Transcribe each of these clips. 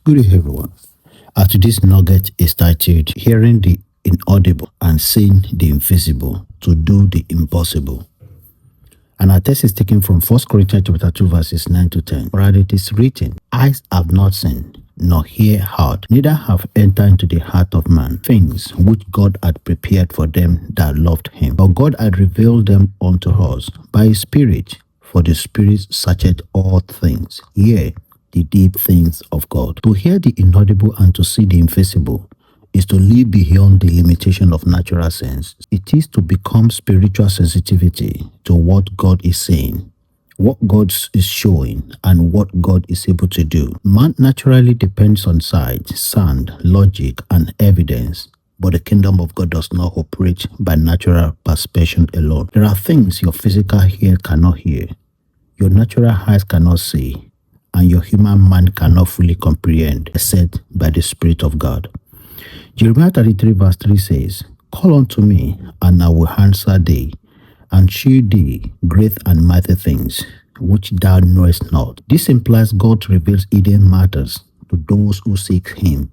Good day, everyone. Today's nugget is titled Hearing the Inaudible and Seeing the Invisible to Do the Impossible. And our text is taken from 1 Corinthians chapter 2, verses 9 to 10. For it is written, Eyes have not seen, nor ear heard, neither have entered into the heart of man things which God had prepared for them that loved him. But God had revealed them unto us by his Spirit, for the Spirit searcheth all things, yea, the deep things of God. To hear the inaudible and to see the invisible is to live beyond the limitation of natural sense. It is to become spiritual sensitivity to what God is saying, what God is showing, and what God is able to do. Man naturally depends on sight, sound, logic, and evidence. But the kingdom of God does not operate by natural perception alone. There are things your physical ear cannot hear, your natural eyes cannot see, and your human mind cannot fully comprehend, except by the Spirit of God. Jeremiah 33 verse 3 says, Call unto me, and I will answer thee, and shew thee great and mighty things, which thou knowest not. This implies God reveals hidden matters to those who seek him.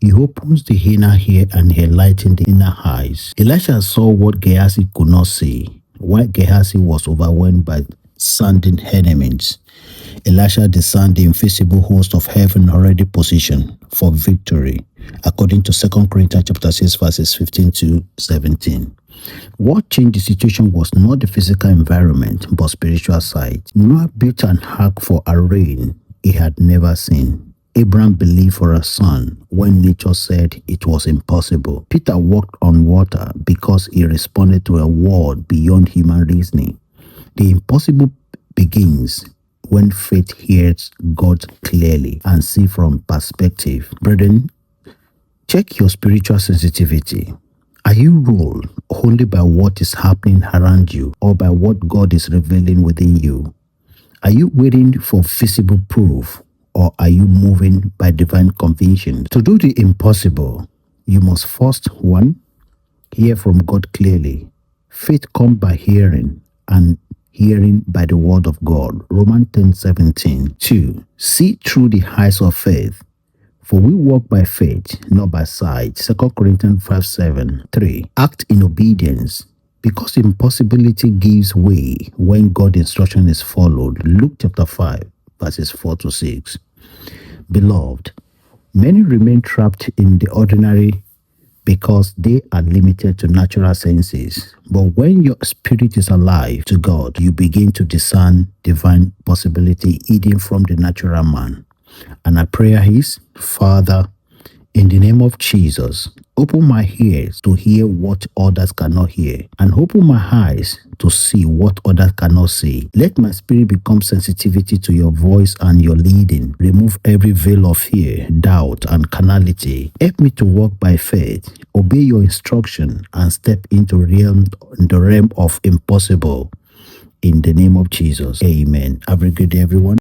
He opens the inner ear and enlightens the inner eyes. Elisha saw what Gehazi could not see, while Gehazi was overwhelmed by standing enemies. Elisha discerned the invisible host of heaven already positioned for victory, according to 2 Corinthians chapter 6, verses 15 to 17. What changed the situation was not the physical environment, but spiritual sight. Noah built an ark for a rain he had never seen. Abraham believed for a son when nature said it was impossible. Peter walked on water because he responded to a word beyond human reasoning. The impossible begins when faith hears God clearly and see from perspective. Brethren, check your spiritual sensitivity. Are you ruled only by what is happening around you or by what God is revealing within you? Are you waiting for visible proof or are you moving by divine conviction? To do the impossible, you must first, 1, hear from God clearly. Faith comes by hearing, and hearing by the word of God. Romans 10:17. 2. See through the eyes of faith. For we walk by faith, not by sight. 2 Corinthians 5:7. 3. Act in obedience, because impossibility gives way when God's instruction is followed. Luke chapter 5, verses 4 to 6. Beloved, many remain trapped in the ordinary because they are limited to natural senses. But when your spirit is alive to God, you begin to discern divine possibility hidden from the natural man. And our prayer is, Father, in the name of Jesus, open my ears to hear what others cannot hear, and open my eyes to see what others cannot see. Let my spirit become sensitivity to your voice and your leading. Remove every veil of fear, doubt, and carnality. Help me to walk by faith, obey your instruction, and step into the realm of impossible. In the name of Jesus, amen. Have a good day, everyone.